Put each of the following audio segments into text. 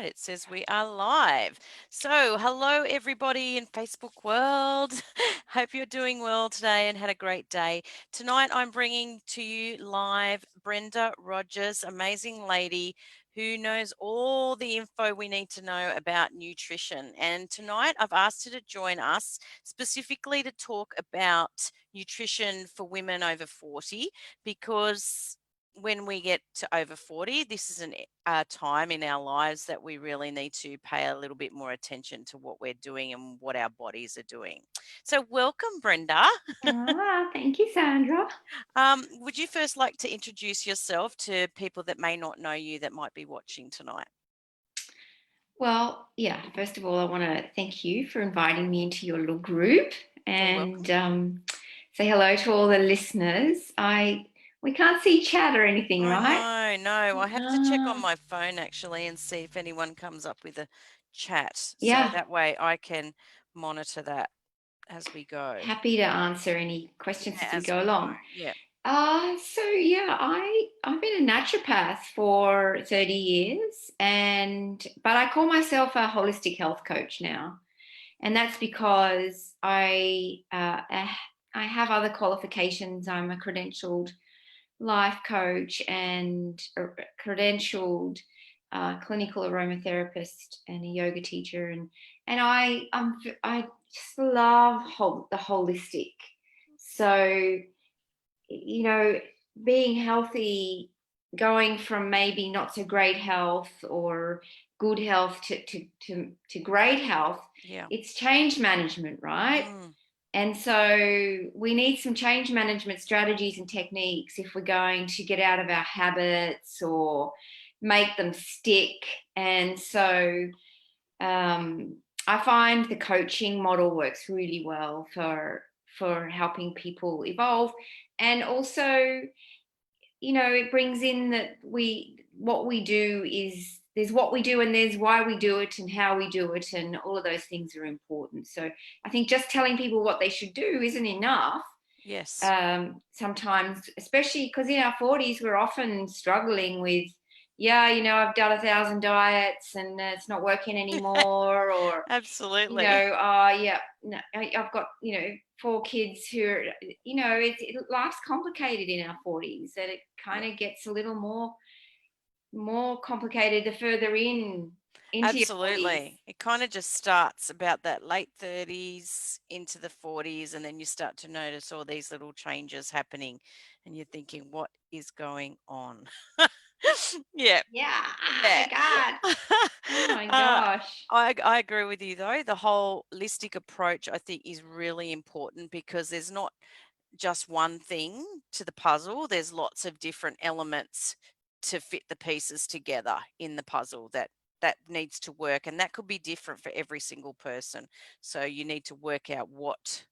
It says we are live. So, hello everybody in Facebook world. Hope you're doing well today and had a great day. Tonight I'm bringing to you live Brenda Rogers, amazing lady who knows all the info we need to know about nutrition. And tonight I've asked her to join us specifically to talk about nutrition for women over 40 because when we get to over 40, this is a time in our lives that we really need to pay a little bit more attention to what we're doing and what our bodies are doing. So, welcome, Brenda. Thank you, Sandra. Would you first like to introduce yourself to people that may not know you that might be watching tonight? Well, yeah, first of all, I want to thank you for inviting me into your little group You're welcome. and say hello to all the listeners. We can't see chat or anything, Oh, right? no. I have to check on Ah, my phone actually and see if anyone comes up with a chat. So yeah, that way I can monitor that as we go. happy to answer any questions Yeah, as we as go we go. along. Yeah. So yeah, I've been a naturopath for 30 years but I call myself a holistic health coach now. And that's because I have other qualifications. I'm a credentialed life coach and a credentialed clinical aromatherapist and a yoga teacher, and I just love the holistic. So being healthy, going from maybe not so great health or good health to great health, Yeah. it's change management, right? Mm, And so we need some change management strategies and techniques if we're going to get out of our habits or make them stick. And so I find the coaching model works really well for helping people evolve, and also it brings in that what we do is there's what we do and there's why we do it and how we do it, and all of those things are important. So I think just telling people what they should do isn't enough. yes. Sometimes, especially because in our 40s we're often struggling with, yeah, I've done 1,000 diets and it's not working anymore, or Absolutely. yeah, no, I've got, 4 kids who are, life's complicated in our 40s, that it Yeah, kind of gets a little more complicated the further into your 40s. absolutely. It kind of just starts about that late 30s into the 40s, and then you start to notice all these little changes happening, and you're thinking, what is going on? Yeah, Yeah, yeah. my God. Oh my uh, gosh. I agree with you though. The whole holistic approach, I think, is really important because there's not just one thing to the puzzle. There's lots of different elements to fit the pieces together in the puzzle that needs to work, and that could be different for every single person. So you need to work out what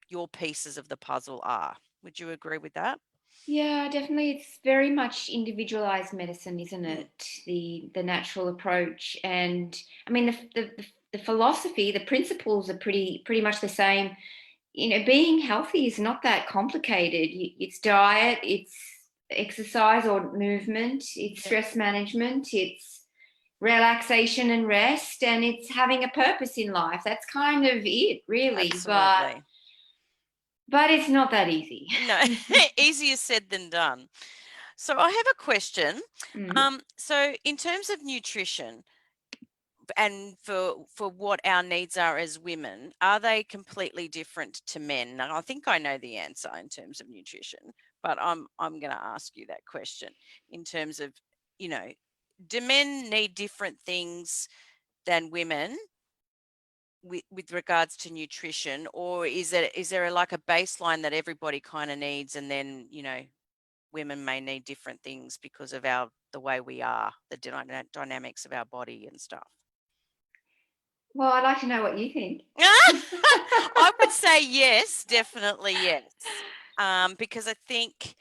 your pieces of the puzzle are. Would you agree with that? Yeah, definitely. It's very much individualized medicine, isn't Mm, it? The natural approach, and I mean the philosophy, the principles are pretty much the same. Being healthy is not that complicated. It's diet, it's exercise or movement, it's yeah, stress management, it's relaxation and rest, and it's having a purpose in life. That's kind of it, really. But absolutely. it's not that easy. No, easier said than done. So I have a question. Mm. So in terms of nutrition, and for what our needs are as women, are they completely different to men? Now, I think I know the answer in terms of nutrition, but I'm going to ask you that question in terms of, you know, do men need different things than women with regards to nutrition, or is there like a baseline that everybody kind of needs, and then women may need different things because of the way we are, the dynamics of our body and stuff? Well, I'd like to know what you think. I would say yes, definitely yes. Because I think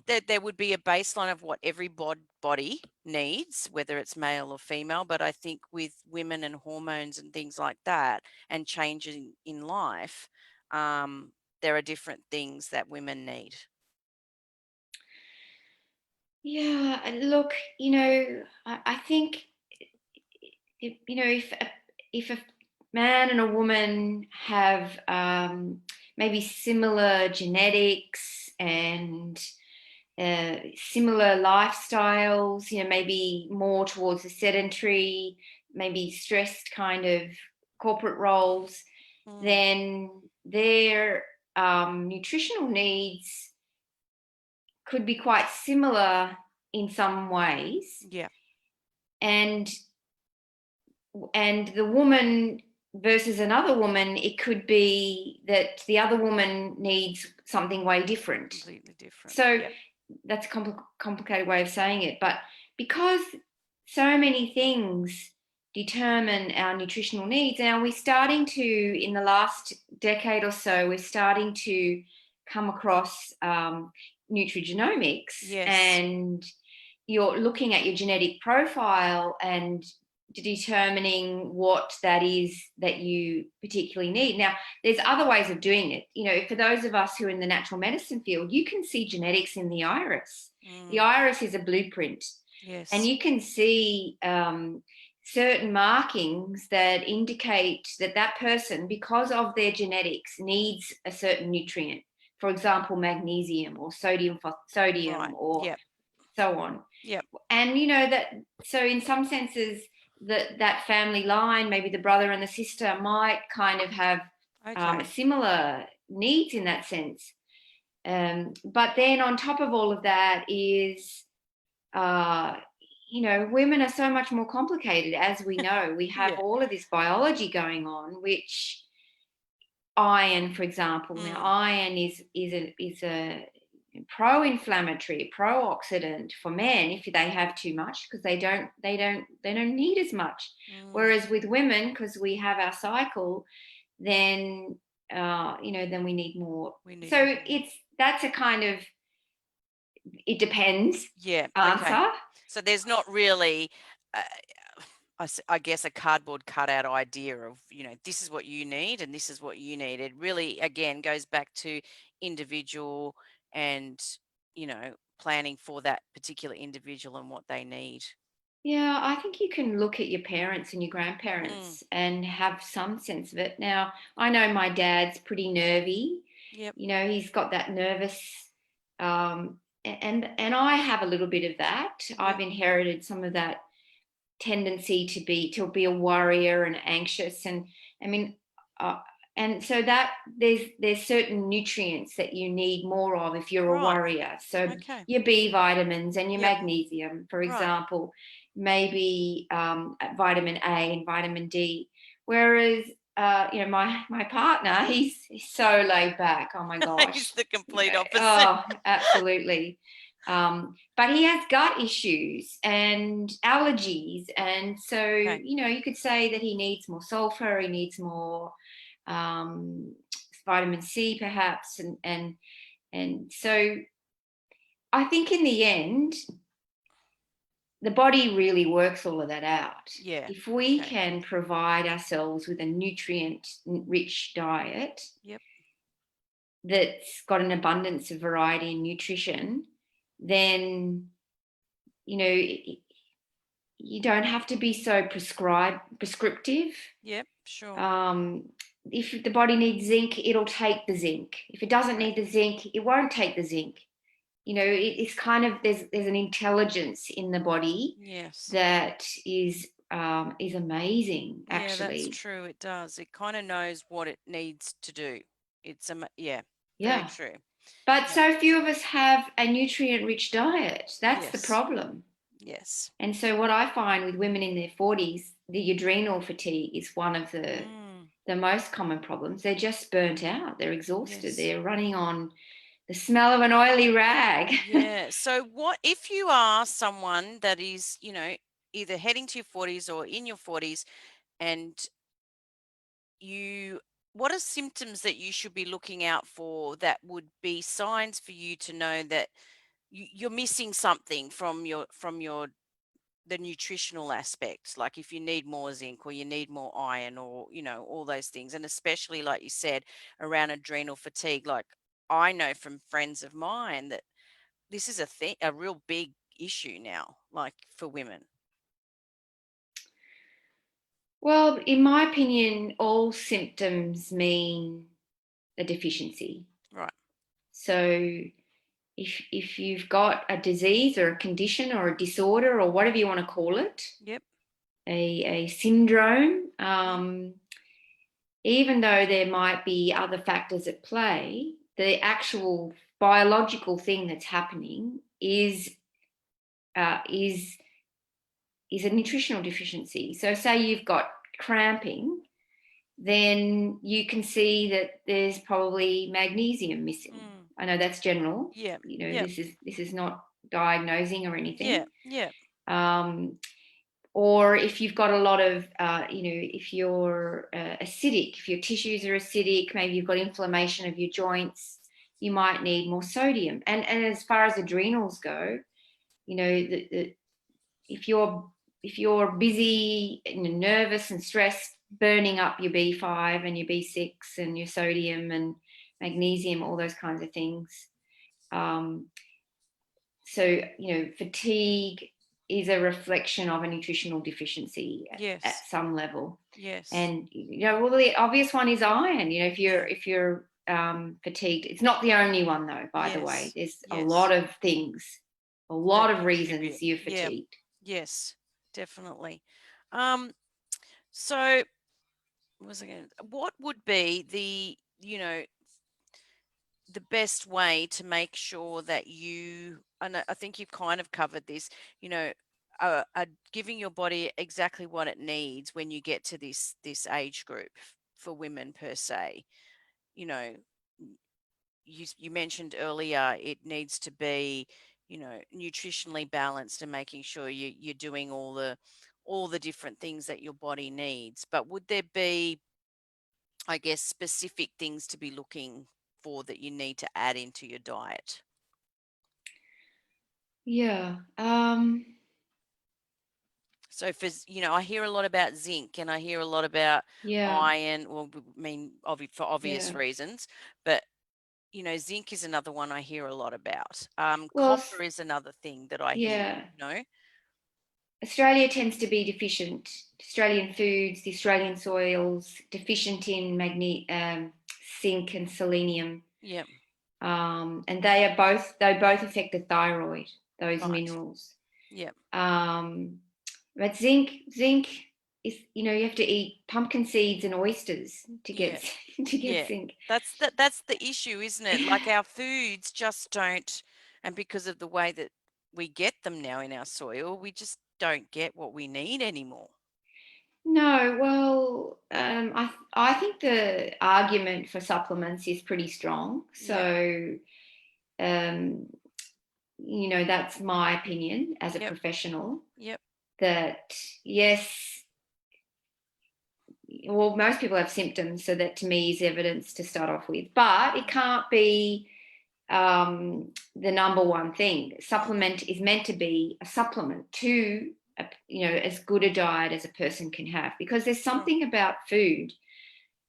that there would be a baseline of what every body needs, whether it's male or female. But I think with women and hormones and things like that, and changes in life, there are different things that women need. Yeah, and look, I think if a man and a woman have maybe similar genetics and similar lifestyles, maybe more towards the sedentary, maybe stressed kind of corporate roles, Mm, then their nutritional needs could be quite similar in some ways. yeah, And the woman versus another woman, it could be that the other woman needs something way different. completely different. So Yep. that's a complicated way of saying it, but because so many things determine our nutritional needs, now we're starting to, in the last decade or so, we're starting to come across nutrigenomics, Yes. and you're looking at your genetic profile and determining what that is that you particularly need. Now, there's other ways of doing it. For those of us who are in the natural medicine field, you can see genetics in the iris. The Mm, iris is a blueprint, and yes. you can see certain markings that indicate that that person, because of their genetics, needs a certain nutrient. For example, magnesium or sodium Right. or Yep. so on. Yep. And that, so in some senses, that family line, maybe the brother and the sister, might kind of have Okay. similar needs in that sense. But then on top of all of that is, uh, women are so much more complicated, as we know. We have Yeah. all of this biology going on, which iron, for example. Now, Mm, iron is a pro-inflammatory, pro-oxidant for men if they have too much, because they don't need as much. mm, Whereas with women, because we have our cycle, then then we need more. we need So more. that's a kind of, it depends Yeah. Okay. answer. So there's not really, uh, I guess, a cardboard cutout idea of, this is what you need and this is what you need. It really, again, goes back to individual and, planning for that particular individual and what they need. Yeah, I think you can look at your parents and your Mm, grandparents and have some sense of it. Now, I know my dad's pretty nervy. yep. He's got that nervous, and I have a little bit of that. I've Yep. inherited some of that tendency to be a worrier and anxious, and I mean, uh, and so that there's certain nutrients that you need more of if you're a Right. worrier. So Okay. your B vitamins and your Yep. magnesium, for Right. example, maybe vitamin A and vitamin D. Whereas my partner, he's so laid back. Oh my He's gosh, the complete opposite. oh, absolutely. But he has gut issues and allergies, and so Okay. you could say that he needs more sulfur, he needs more um, vitamin C, perhaps, and so I think in the end, the body really works all of that out. Yeah. If we Okay. can provide ourselves with a nutrient-rich diet Yep. that's got an abundance of variety and nutrition, then you know you don't have to be so prescriptive. Yep. Sure. Um, if the body needs zinc, it'll take the zinc. If it doesn't Great. need the zinc, it won't take the zinc. It's kind of, there's an intelligence in the body Yes. that is amazing, Yeah, that's actually. true. It does. It kind of knows what it needs to do. Yeah, very Yeah. true. But Yep. so few of us have a nutrient rich diet. That's the Yes. problem. Yes. And so what I find with women in their 40s, the adrenal fatigue is one of Mm, the most common problems. They're just burnt out. They're exhausted. yes. They're running on the smell of an oily rag. Yeah. So what if you are someone that is, either heading to your 40s or in your 40s, and you what are symptoms that you should be looking out for that would be signs for you to know that you're missing something from your the nutritional aspects, like if you need more zinc or you need more iron, or all those things, and especially like you said around adrenal fatigue. Like, I know from friends of mine that this is a real big issue now, like for women. Well, in my opinion, all symptoms mean a deficiency. Right. So if you've got a disease or a condition or a disorder or whatever you want to call it, Yep. a syndrome, Mm. even though there might be other factors at play, the actual biological thing that's happening uh, is is a nutritional deficiency. So, say you've got cramping, then you can see that there's probably magnesium missing. Mm. I know that's general. Yep. You know, Yep. this is not diagnosing or anything. Yep. Yep. Um, or if you've got a lot of, if you're acidic, if your tissues are acidic, maybe you've got inflammation of your joints, you might need more sodium. And as far as adrenals go, you know, if you're busy and nervous and stressed, burning up your B5 and your B6 and your sodium and magnesium, all those kinds of things. Um, so, fatigue is a reflection of a nutritional deficiency at Yes. some level. Yes. And, well, the obvious one is iron. If you're fatigued, it's not the only one though, by the way. Yes. There's a lot Yes. of things, a That lot of reasons contribute. you're Yeah. fatigued. Yes. Definitely. Um, so what would be the best way to make sure that and I think you've kind of covered this, you know, are giving your body exactly what it needs when you get to this age group for women per se. You know, you mentioned earlier it needs to be, nutritionally balanced and making sure you're doing all the different things that your body needs. But would there be, I guess, specific things to be looking for that you need to add into your diet? Yeah. So I hear a lot about zinc and I hear a lot about Yeah. iron, well, I mean, for obvious Yeah. reasons, but zinc is another one I hear a lot about. Well, Copper is another thing that I hear, yeah. you know. Australia tends to be deficient. Australian foods, the Australian soils, deficient in zinc and selenium, Yep. and they both affect the thyroid. Those Right. minerals. Yep. Um, but zinc is, you have to eat pumpkin seeds and oysters to Yeah. get to get Yeah. zinc. That's the issue, isn't it? Like our foods just don't, and because of the way that we get them now in our soil, we just don't get what we need anymore. No, well, I think the argument for supplements is pretty strong. Yep. So, um, that's my opinion as a Yep. professional. Yep. That yes, well, most people have symptoms, so that to me is evidence to start off with. But it can't be the number one thing. Mhm. Supplement is meant to be a supplement to as good a diet as a person can have, because there's Sure. something about food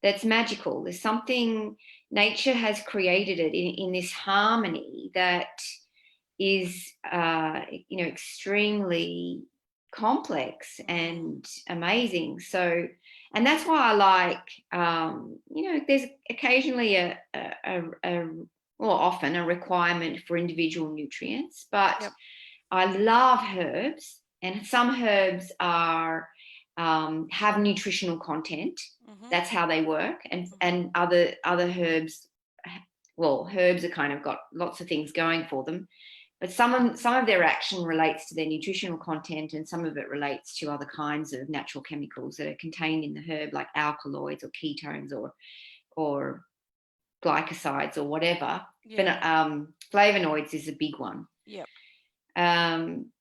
that's magical. There's something, nature has created it in this harmony that is extremely complex Mm. and amazing. So, and that's why I like, there's occasionally well, often a requirement for individual nutrients, but Yep. I love herbs, and some herbs are have nutritional content. Mhm. That's how they work, and Mhm. and other herbs. Well, herbs are kind of got lots of things going for them, but some of their action relates to their nutritional content, and some of it relates to other kinds of natural chemicals that are contained in the herb, like alkaloids or ketones or glycosides or whatever. Yeah. But flavonoids is a big one. Yep. Um,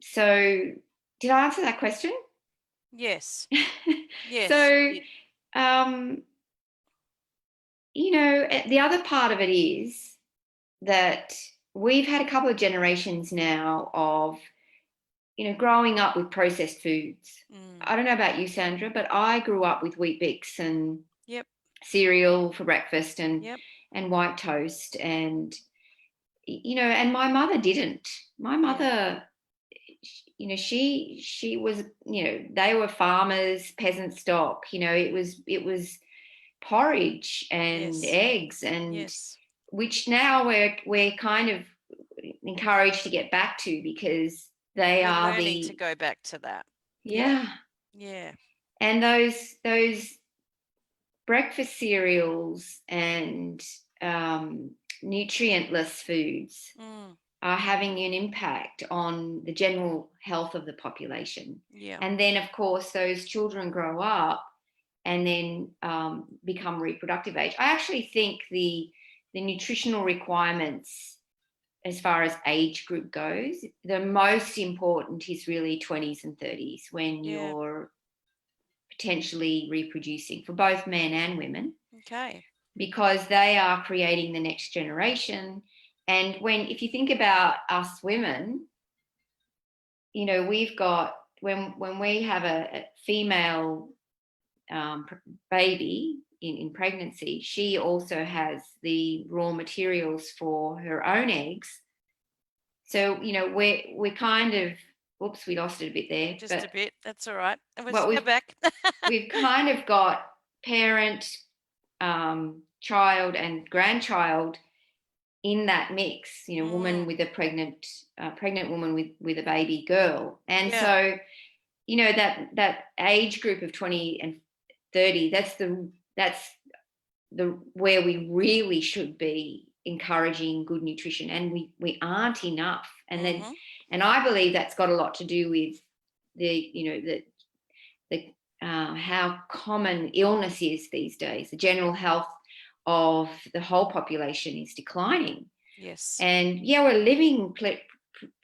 so, did I answer that question? Yes. Yes, you So, did. um, the other part of it is that we've had a couple of generations now of, growing up with processed foods. Mm. I don't know about you, Sandra, but I grew up with Wheat Bix and Yep. cereal for breakfast Yep. and white toast, and and my mother didn't. My Yeah. mother, she was, they were farmers, peasant stock. It was porridge and Yes. eggs, and Yes. which now we're kind of encouraged to get back to, because they We're are learning to the, go back to that. Yeah. yeah. Yeah. And those breakfast cereals and nutrientless foods Mm. are having an impact on the general health of the population. Yeah. And then, of course, those children grow up and then become reproductive age. I actually think the nutritional requirements, as far as age group goes, the most important is really 20s and 30s, when Yeah. you're potentially reproducing for both men and women, Okay. because they are creating the next generation. And if you think about us women, we've got, when we have a female baby in pregnancy, she also has the raw materials for her own eggs. So we're kind of, whoops, we lost it a bit there, Just a but bit. That's all right. And well, we're back. we've kind of got parent, child, and grandchild in that mix. Woman Mm. with a pregnant woman with a baby girl, and Yeah. so that age group of 20 and 30. That's the where we really should be encouraging good nutrition, and we aren't enough. Mm-hmm. And I believe that's got a lot to do with the how common illness is these days. The general health of the whole population is declining. Yes. And yeah, we're living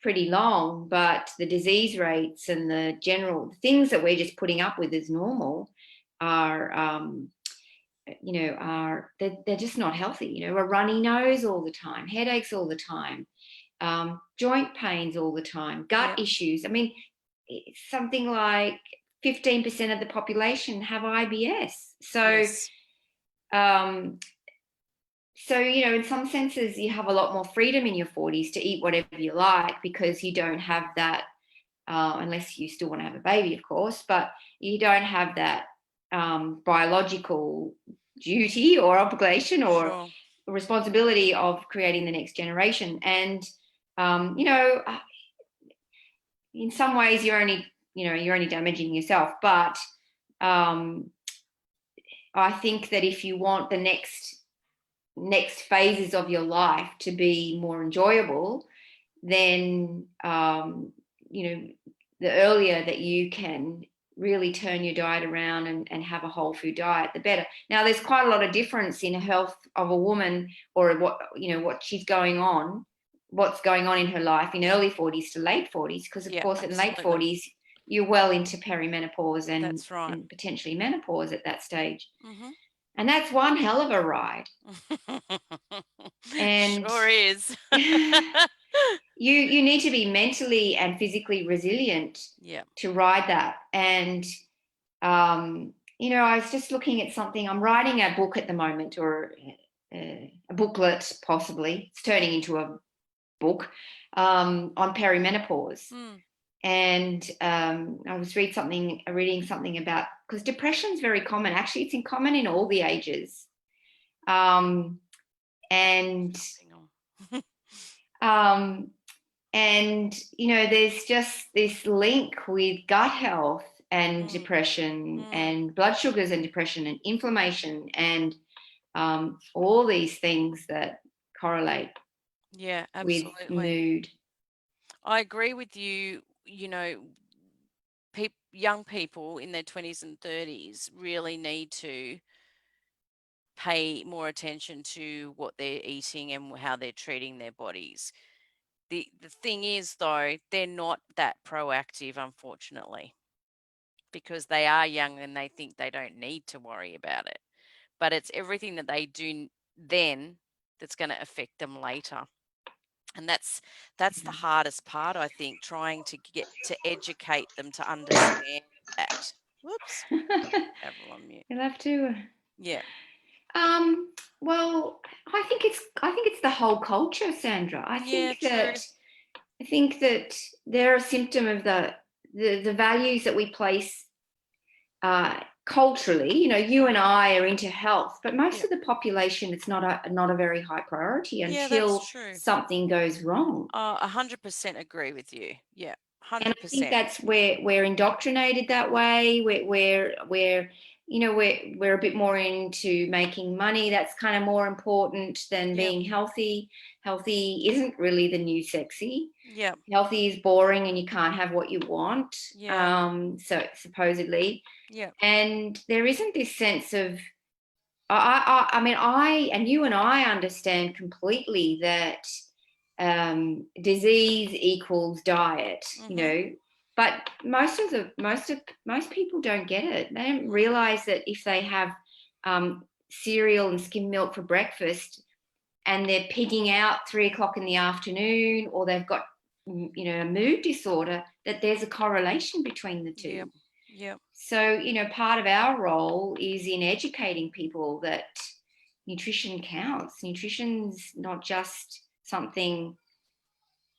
pretty long, but the disease rates and the general things that we're just putting up with as normal are, they're just not healthy. A runny nose all the time, headaches all the time, joint pains all the time, gut Yeah. issues. I mean, something like 15% of the population have IBS. Yes. Um, in some senses, you have a lot more freedom in your 40s to eat whatever you like, because you don't have that, unless you still want to have a baby, of course, but you don't have that biological duty or obligation or Sure. responsibility of creating the next generation. And, um, you know, in some ways you're only damaging yourself. But um, I think that if you want the next phases of your life to be more enjoyable, then the earlier that you can really turn your diet around and have a whole food diet, the better. Now, there's quite a lot of difference in the health of a woman, or what's going on in her life in early 40s to late 40s, because of Yeah, course in late absolutely. 40s you're well into perimenopause and That's right. and potentially menopause at that stage. Mm-hmm. And that's one hell of a ride. And Sure is. you need to be mentally and physically resilient Yeah. to ride that. And I was just looking at something. I'm writing a book at the moment, or a booklet, possibly. It's turning into a book, on perimenopause. Mm. And I was reading something about, because depression is very common. Actually, it's common in all the ages. Um, and Hang on. um, and there's just this link with gut health and Mm. depression, Mm. and blood sugars and depression and inflammation, and all these things that correlate Yeah, with absolutely. mood. I agree with you. Young people in their 20s and 30s really need to pay more attention to what they're eating and how they're treating their bodies. The thing is, though, they're not that proactive, unfortunately, because they are young and they think they don't need to worry about it. But it's everything that they do then that's going to affect them later. And that's the hardest part, I think, trying to get to educate them to understand that. Whoops, travel on mute. You'll have to. Yeah. Um, well, I think it's the whole culture, Sandra. I Yeah, think true. that I think that they're a symptom of the values that we place culturally. You know, you and I are into health, but most Yeah. of the population, it's not a very high priority Yeah, that's until true. something goes wrong. 100% agree with you. Yeah, And I think 100%. that's where we're indoctrinated that way. We're you know, we're a bit more into making money. That's kind of more important than Yeah, being healthy. Healthy isn't really the new sexy. yeah, Healthy is boring, and you can't have what you want. yeah, So supposedly, yeah, and there isn't this sense of I mean, I and you and I understand completely that disease equals diet, you mm-hmm, know, but most people don't get it. They don't mm, realize that if they have cereal and skim milk for breakfast, and they're pigging out 3 o'clock in the afternoon, or they've got, you know, a mood disorder, that there's a correlation between the yeah, two. yeah, So, you know, part of our role is in educating people that nutrition counts. Nutrition's not just something.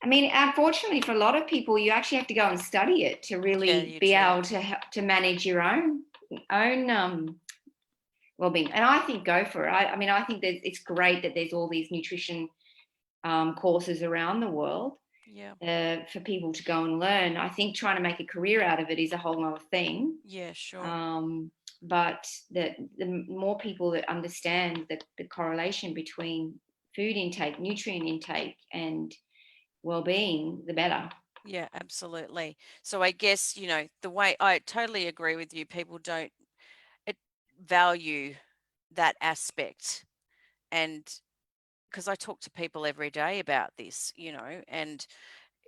I mean, unfortunately, for a lot of people, you actually have to go and study it to yeah, really you be do. able to manage your own well-being. And I think go for it. I mean, I think that it's great that there's all these nutrition courses around the world Yeah, for people to go and learn. I think trying to make a career out of it is a whole other thing. yeah, sure. Um, but that the more people that understand the correlation between food intake, nutrient intake, and well-being, the better. Yeah, absolutely. So I guess, the way I totally agree with you, people don't it value that aspect. And because I talk to people every day about this, and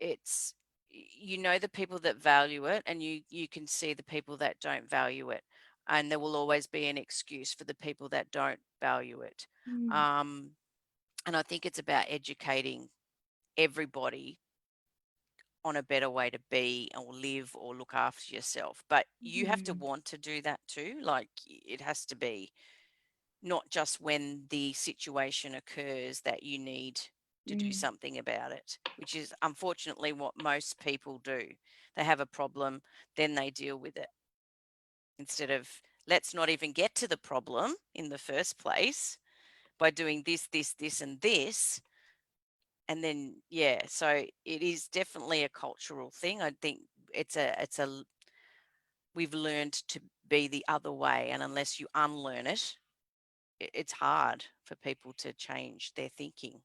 it's the people that value it, and you can see the people that don't value it, and there will always be an excuse for the people that don't value it. Mm. um and I think it's about educating everybody on a better way to be or live or look after yourself, but you have to Mm. want to do that too. Like, it has to be not just when the situation occurs that you need to do Mm. something about it, which is unfortunately what most people do. They have a problem, then they deal with it, instead of, let's not even get to the problem in the first place by doing this, this, this, and this. And then, yeah, so it is definitely a cultural thing. I think we've learned to be the other way. And unless you unlearn it, it's hard for people to change their thinking.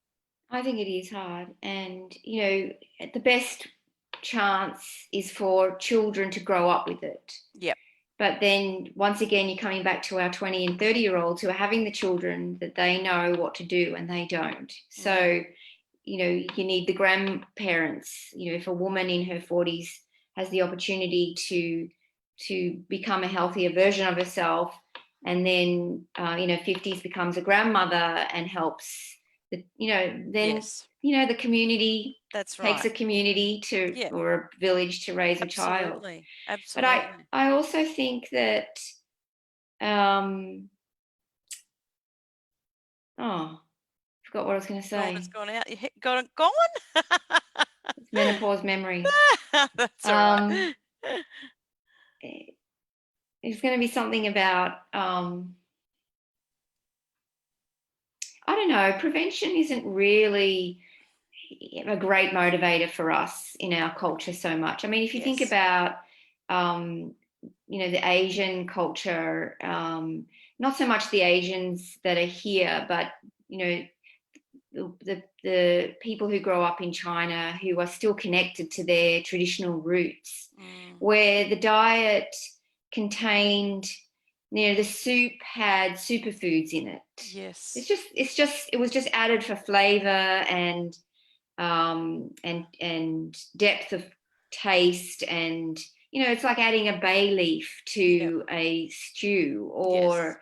I think it is hard, and you know, the best chance is for children to grow up with it. Yep. But then once again, you're coming back to our 20 and 30-year-olds who are having the children that they know what to do and they don't. Mm, So, you know, you need the grandparents. You know, if a woman in her 40s has the opportunity to become a healthier version of herself, and then you know, 50s becomes a grandmother and helps then yes, the community that's takes right. a community to Yeah, or a village to raise a child. absolutely. But I Absolutely. I also think that um oh, forgot what I was going to Gone has say. gone out. Gone? It's menopause memory. That's all Um, right. it's going to be something about I don't know. Prevention isn't really a great motivator for us in our culture so much. I mean, if you think Yes. about um, the Asian culture, not so much the Asians that are here, but you know the people who grow up in China who are still connected to their traditional roots, Mm, where the diet contained, the soup had superfoods in it. yes. It was just added for flavor and depth of taste, and it's like adding a bay leaf Yep. to a stew, Yes. or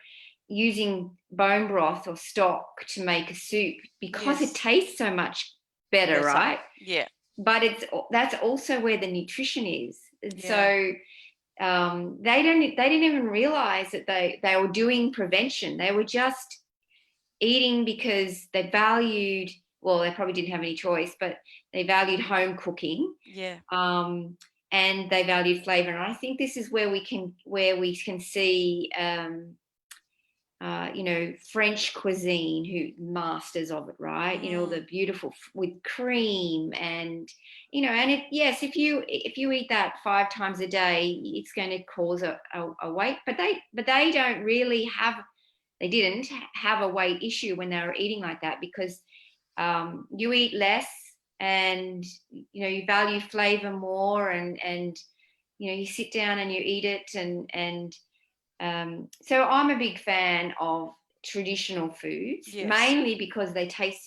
using bone broth or stock to make a soup because it Yes. tastes so much better, Better. right? Yeah. But that's also where the nutrition is. And Yeah. so they didn't even realize that they were doing prevention. They were just eating because they valued well, they probably didn't have any choice, but they valued home cooking, Yeah. and they valued flavour. And I think this is where we can see, French cuisine, who masters of it, right? The beautiful with cream, and and yes, if you eat that 5 times a day, it's going to cause a weight. But they don't really have they didn't have a weight issue when they were eating like that, because you eat less, and you value flavor more, and you sit down and you eat it, and so I'm a big fan of traditional foods, Yes. mainly because they taste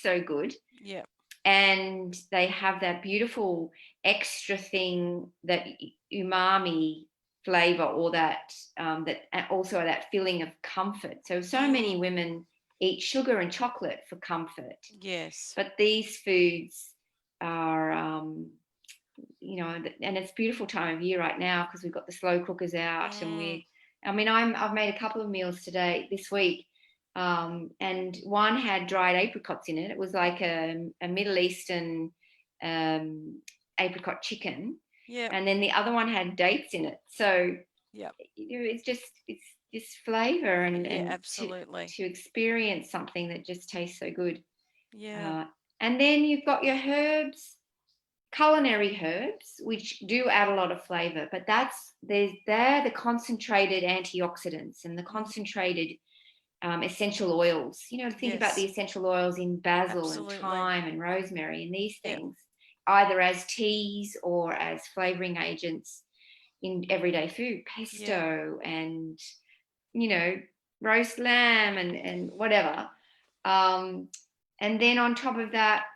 so good, Yeah. and they have that beautiful extra thing, that umami flavor, or that also that feeling of comfort. So many Mm. women eat sugar and chocolate for comfort, Yes. but these foods are, and it's a beautiful time of year right now, because we've got the slow cookers out, and Mm. I've made a couple of meals this week, and one had dried apricots in it. It was like a Middle Eastern, apricot chicken, Yeah. and then the other one had dates in it. So Yeah. it's just flavor, Yeah. and Absolutely. to experience something that just tastes so good. Yeah. uh, and then you've got your herbs, culinary herbs, which do add a lot of flavor, but they're the concentrated antioxidants and the Mm. concentrated, essential oils. Think about the Yes. essential oils in basil and Absolutely. thyme and rosemary, and these Yeah. things, either as teas or as flavoring agents in everyday food, Yeah. pesto, and you know roast lamb, and whatever. um, and then on top of that,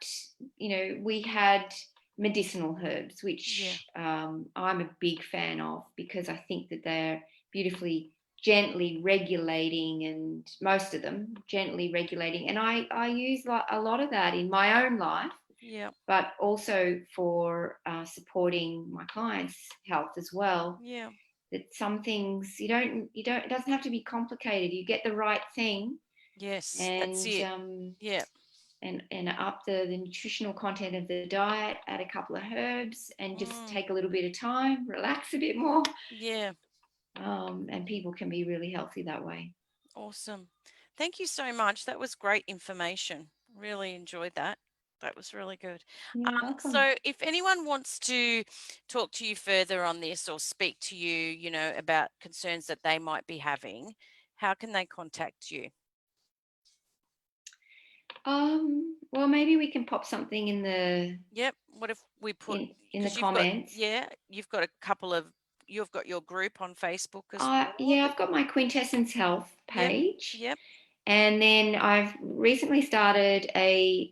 we had medicinal herbs, Yeah. which, I'm a big fan of, because I think that they're beautifully gently regulating, and most of them gently regulating. And I use a lot of that in my own life, Yeah. but also for supporting my clients' health as well. Yeah. That some things it doesn't have to be complicated. You get the right thing, Yes. That's and it. Yeah. up the nutritional content of the diet, add a couple of herbs, and just Mm. take a little bit of time, relax a bit more, Yeah. and people can be really healthy that way. Awesome. Thank you so much. That was great information. Really enjoyed that. That was really good. You're welcome. So, if anyone wants to talk to you further on this or speak to you, about concerns that they might be having, how can they contact you? Well, maybe we can pop something in the Yep. What if we put, in the because you've got, comments. yeah, you've got a couple of, you've got your group on Facebook as well. Yeah, I've got my Quintessence Health Yep. page. Yep. And then I've recently started a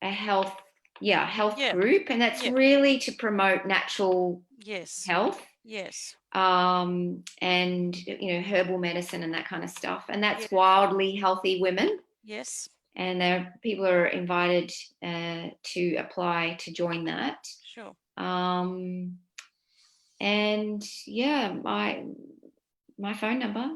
health Yep. group, and that's Yep. really to promote natural Yes. health, Yes. and herbal medicine and that kind of stuff. And that's Yeah. Wildly Healthy Women. Yes. And people are invited to apply to join that. Sure. Um, and yeah, my phone number.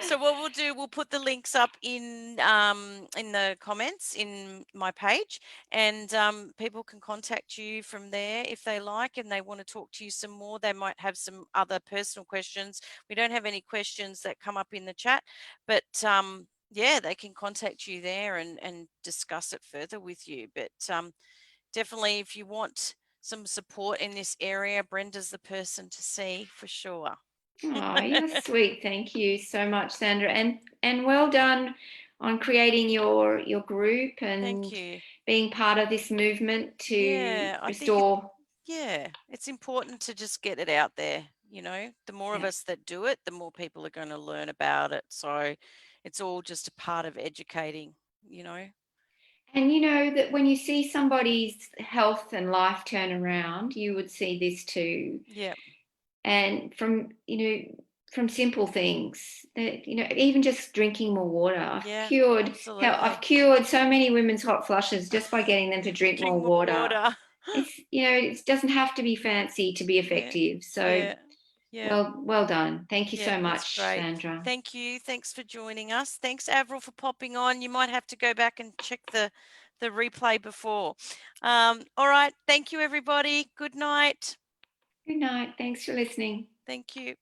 So what we'll do, we'll put the links up in the comments in my page, and people can contact you from there if they like and they want to talk to you some more. They might have some other personal questions. We don't have any questions that come up in the chat, but yeah, they can contact you there and discuss it further with you. But definitely, if you want some support in this area, Brenda's the person to see for sure. Oh, you're sweet. Thank you so much, Sandra. And well done on creating your group Thank and you. being part of this movement to Yeah, I think restore. it's important to just get it out there. The more of Yeah. us that do it, the more people are going to learn about it. So it's all just a part of educating, you know. And you know that when you see somebody's health and life turn around, you would see this too. Yeah, And from simple things, that even just drinking more water. yeah, I've absolutely. cured so many women's hot flushes just by getting them to drink Drink more more water. water. It doesn't have to be fancy to be Yeah, effective. So yeah, Yeah. Well done. Thank you Yeah, so that's much, great. Sandra. Thank you. Thanks for joining us. Thanks, Avril, for popping on. You might have to go back and check the replay before. All right. Thank you, everybody. Good night. Good night. Thanks for listening. Thank you.